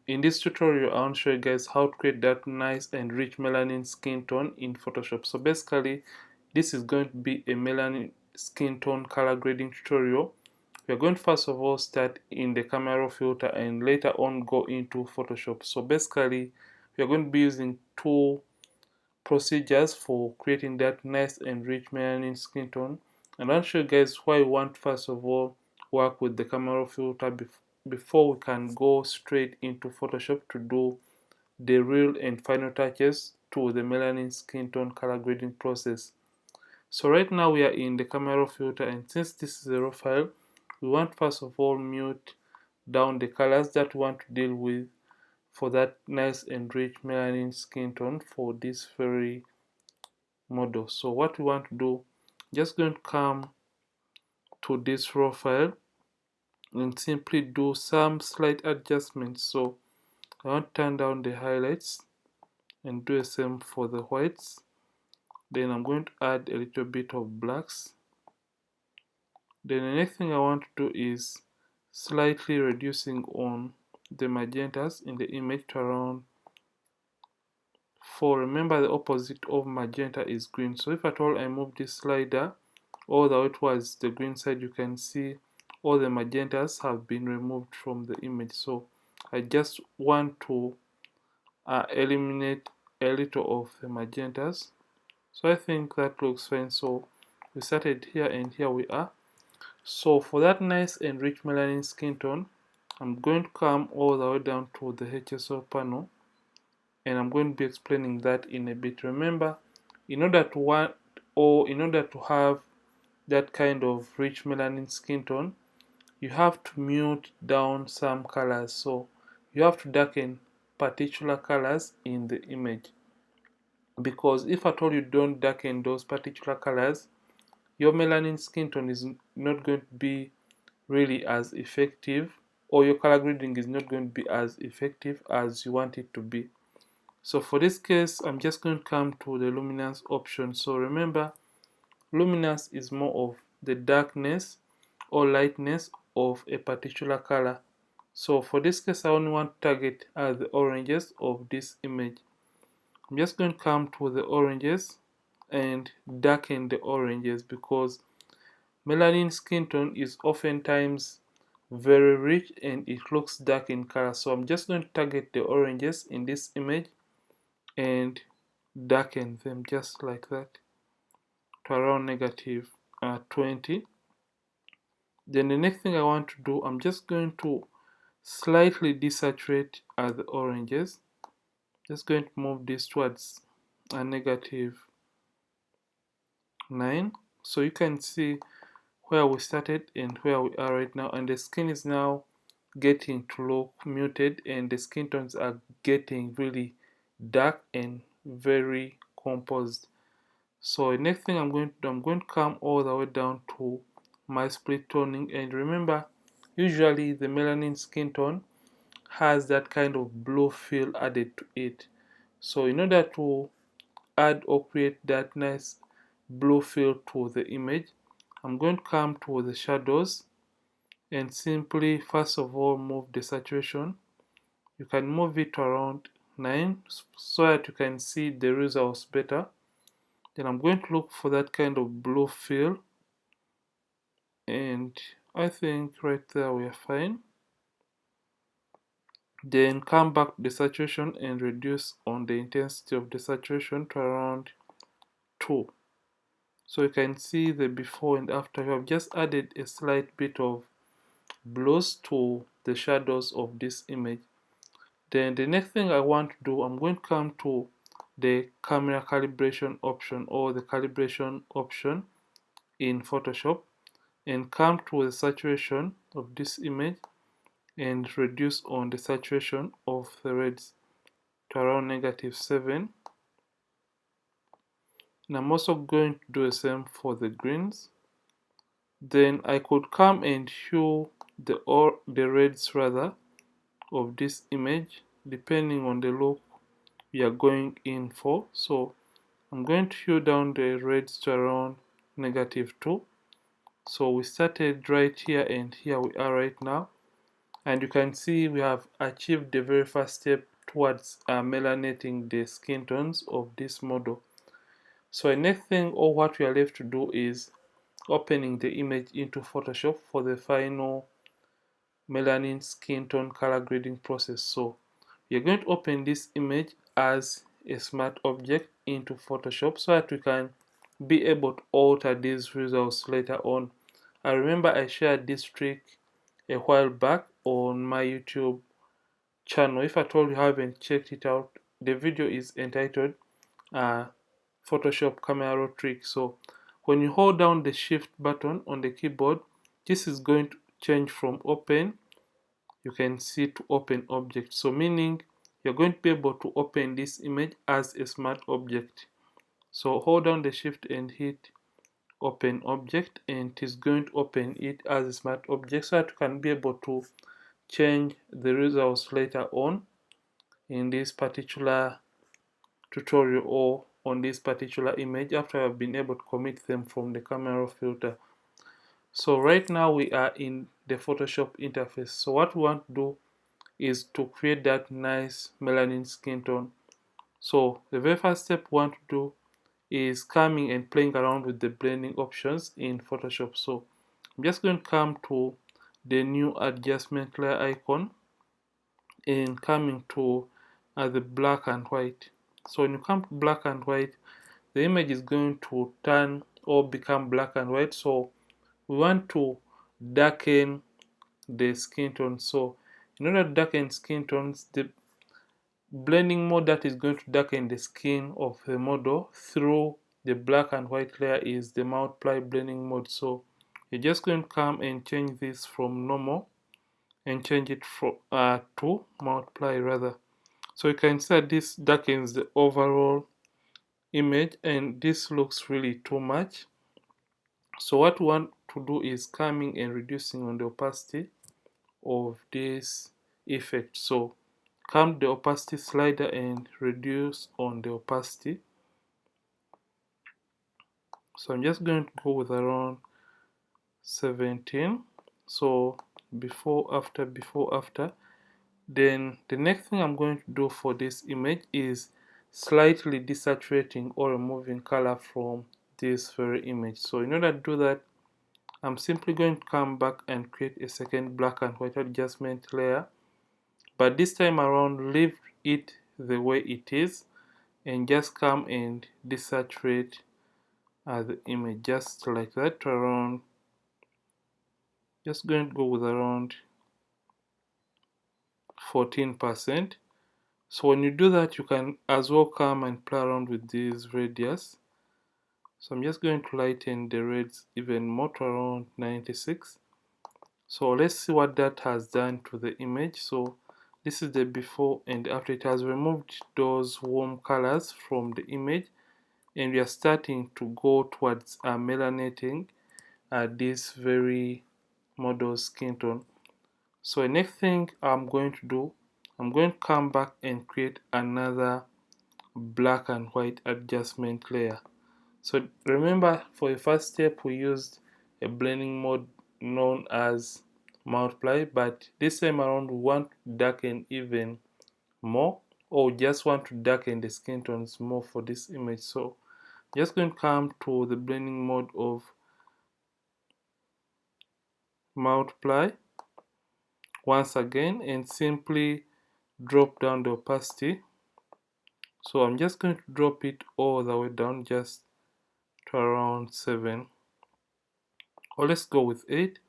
In this tutorial, I want to show you guys how to create that nice and rich melanin skin tone in Photoshop. So basically, this is going to be a melanin skin tone color grading tutorial. We are going to first of all start in the camera raw filter and later on go into Photoshop. So basically, we are going to be using two procedures for creating that nice and rich melanin skin tone. And I'll show you guys why we want first of all work with the camera raw filter before we can go straight into Photoshop to do the real and final touches to the melanin skin tone color grading process. So right now we are in the camera raw filter, and since this is a raw file, we want first of all mute down the colors that we want to deal with for that nice and rich melanin skin tone for this very model. So what we want to do, just going to come to this raw file and simply do some slight adjustments. So I want to turn down the highlights and do the same for the whites. Then I'm going to add a little bit of blacks. Then the next thing I want to do is slightly reducing on the magentas in the image to around 4. Remember, the opposite of magenta is green. So if at all I move this slider all the way towards the green side, you can see all the magentas have been removed from the image. So I just want to eliminate a little of the magentas. So I think that looks fine. So we started here and here we are. So for that nice and rich melanin skin tone, I'm going to come all the way down to the HSO panel, and I'm going to be explaining that in a bit. Remember, in order to have that kind of rich melanin skin tone, you have to mute down some colors. So you have to darken particular colors in the image, because if at all you don't darken those particular colors, your melanin skin tone is not going to be really as effective, or your color grading is not going to be as effective as you want it to be. So for this case, I'm just going to come to the luminance option. So remember, luminance is more of the darkness or lightness of a particular color. So for this case, I only want to target the oranges of this image. I'm just going to come to the oranges and darken the oranges, because melanin skin tone is oftentimes very rich and it looks dark in color. So I'm just going to target the oranges in this image and darken them just like that to around negative 20. Then the next thing I want to do, I'm just going to slightly desaturate the oranges. Just going to move this towards a negative 9. So you can see where we started and where we are right now, and the skin is now getting to look muted, and the skin tones are getting really dark and very composed. So the next thing I'm going to do, I'm going to come all the way down to my split toning, and remember, usually the melanin skin tone has that kind of blue feel added to it. So in order to add or create that nice blue feel to the image, I'm going to come to the shadows and simply first of all move the saturation. You can move it to around 9 so that you can see the results better. Then I'm going to look for that kind of blue feel, and I think right there we are fine. Then come back to the saturation and reduce on the intensity of the saturation to around 2. So you can see the before and after. You have just added a slight bit of blues to the shadows of this image. Then the next thing I want to do, I'm going to come to the camera calibration option or the calibration option in Photoshop and come to the saturation of this image and reduce on the saturation of the reds to around negative 7. And I'm also going to do the same for the greens. Then I could come and hue the reds rather of this image depending on the look we are going in for. So I'm going to hue down the reds to around negative 2. So we started right here and here we are right now. and you can see we have achieved the very first step towards melanating the skin tones of this model. So the next thing, or what we are left to do, is opening the image into Photoshop for the final melanin skin tone color grading process. So you're going to open this image as a smart object into Photoshop so that we can be able to alter these results later on. I remember I shared this trick a while back on my YouTube channel. If at all you haven't checked it out, the video is entitled Photoshop camera roll trick. So when you hold down the shift button on the keyboard, this is going to change from open, you can see, to open object. So meaning you're going to be able to open this image as a smart object. So hold down the shift and hit open object, and it is going to open it as a smart object so that you can be able to change the results later on in this particular tutorial or on this particular image after I've been able to commit them from the camera filter. So right now we are in the Photoshop interface. So what we want to do is to create that nice melanin skin tone. So the very first step we want to do is coming and playing around with the blending options in Photoshop. So I'm just going to come to the new adjustment layer icon and coming to the black and white. So when you come to black and white, the image is going to turn or become black and white. So we want to darken the skin tone. So in order to darken skin tones, the blending mode that is going to darken the skin of the model through the black and white layer is the multiply blending mode. So you're just going to come and change this from normal and change it from to multiply rather. So you can see that this darkens the overall image and this looks really too much. So what we want to do is coming and reducing on the opacity of this effect. So come to the opacity slider and reduce on the opacity. So I'm just going to go with around 17. So before, after, before, after. Then the next thing I'm going to do for this image is slightly desaturating or removing color from this very image. So in order to do that, I'm simply going to come back and create a second black and white adjustment layer, but this time around leave it the way it is and just come and desaturate the image just like that to around, just going to go with around 14%. So when you do that, you can as well come and play around with this radius. So I'm just going to lighten the reds even more to around 96. So let's see what that has done to the image. So this is the before and after. It has removed those warm colors from the image, and we are starting to go towards melanating this very model's skin tone. So the next thing I'm going to do, I'm going to come back and create another black and white adjustment layer. So remember, for the first step we used a blending mode known as multiply, but this time around we want to darken even more, or just want to darken the skin tones more for this image. So just going to come to the blending mode of multiply once again and simply drop down the opacity. So I'm just going to drop it all the way down just to around 7, or let's go with 8.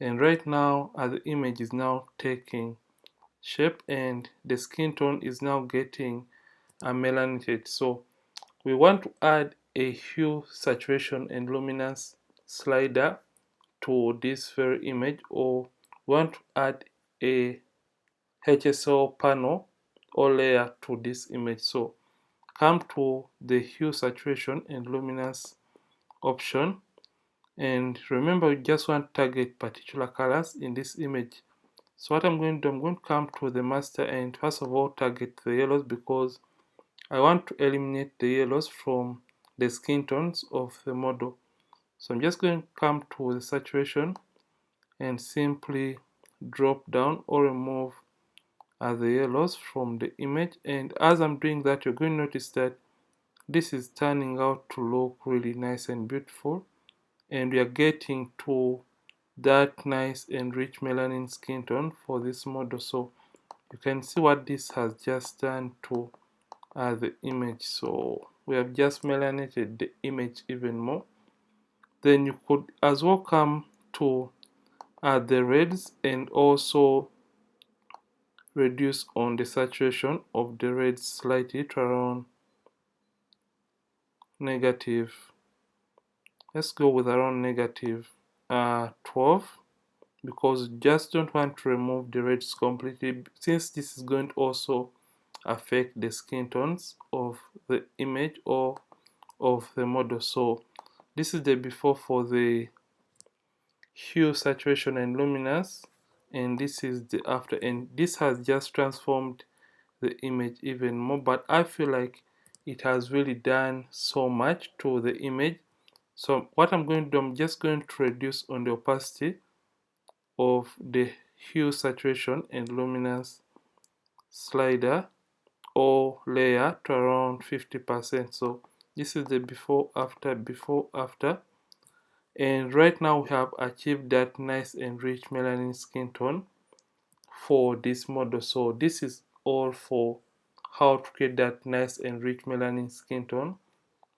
And right now the image is now taking shape and the skin tone is now getting melanated. So we want to add a hue, saturation and luminance slider to this very image, or we want to add a HSL panel or layer to this image. So come to the hue, saturation and luminance option, and remember, you just want to target particular colors in this image. So what I'm going to do, I'm going to come to the master and first of all target the yellows, because I want to eliminate the yellows from the skin tones of the model. So I'm just going to come to the saturation and simply drop down or remove the yellows from the image. And as I'm doing that, you're going to notice that this is turning out to look really nice and beautiful, and we are getting to that nice and rich melanin skin tone for this model. So you can see what this has just done to the image. So we have just melanated the image even more. Then you could as well come to the reds and also reduce on the saturation of the reds slightly to around negative. Let's go with around negative 12, because you just don't want to remove the reds completely, since this is going to also affect the skin tones of the image or of the model. So this is the before for the hue, saturation, and luminous, and this is the after, and this has just transformed the image even more. But I feel like it has really done so much to the image. So what I'm going to do, I'm just going to reduce on the opacity of the hue, saturation, and luminance slider or layer to around 50%. So this is the before after, and right now we have achieved that nice and rich melanin skin tone for this model. So this is all for how to create that nice and rich melanin skin tone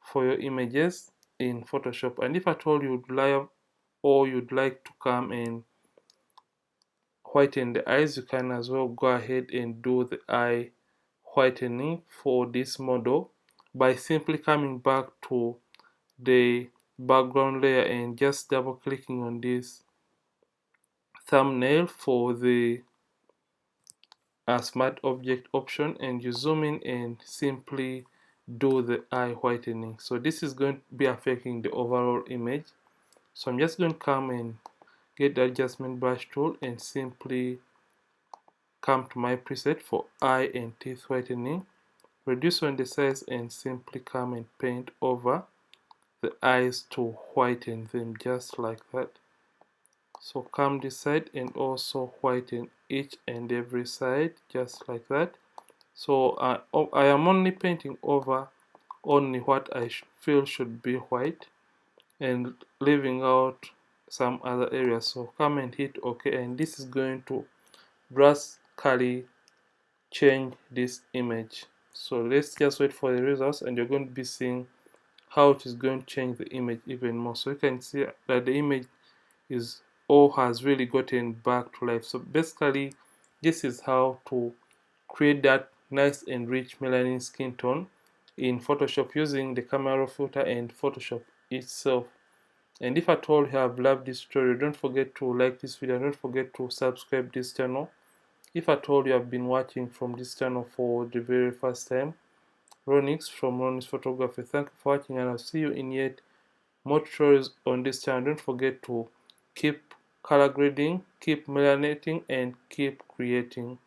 for your images in Photoshop. And if at all you'd like to come and whiten the eyes, you can as well go ahead and do the eye whitening for this model by simply coming back to the background layer and just double clicking on this thumbnail for the smart object option, and you zoom in and simply do the eye whitening. So this is going to be affecting the overall image. So I'm just going to come and get the adjustment brush tool and simply come to my preset for eye and teeth whitening, reduce on the size, and simply come and paint over the eyes to whiten them just like that. So come this side and also whiten each and every side just like that. So I am only painting over only what I feel should be white and leaving out some other areas. So come and hit OK, and this is going to drastically change this image. So let's just wait for the results, and you're going to be seeing how it is going to change the image even more. So you can see that the image is or has really gotten back to life. So basically this is how to create that nice and rich melanin skin tone in Photoshop using the camera filter and Photoshop itself. And if at all you have loved this tutorial, don't forget to like this video, don't forget to subscribe this channel. If at all you have been watching from this channel for the very first time, Ronnix from ronnixphotography, thank you for watching, and I'll see you in yet more tutorials on this channel. Don't forget to keep color grading, keep melanating, and keep creating.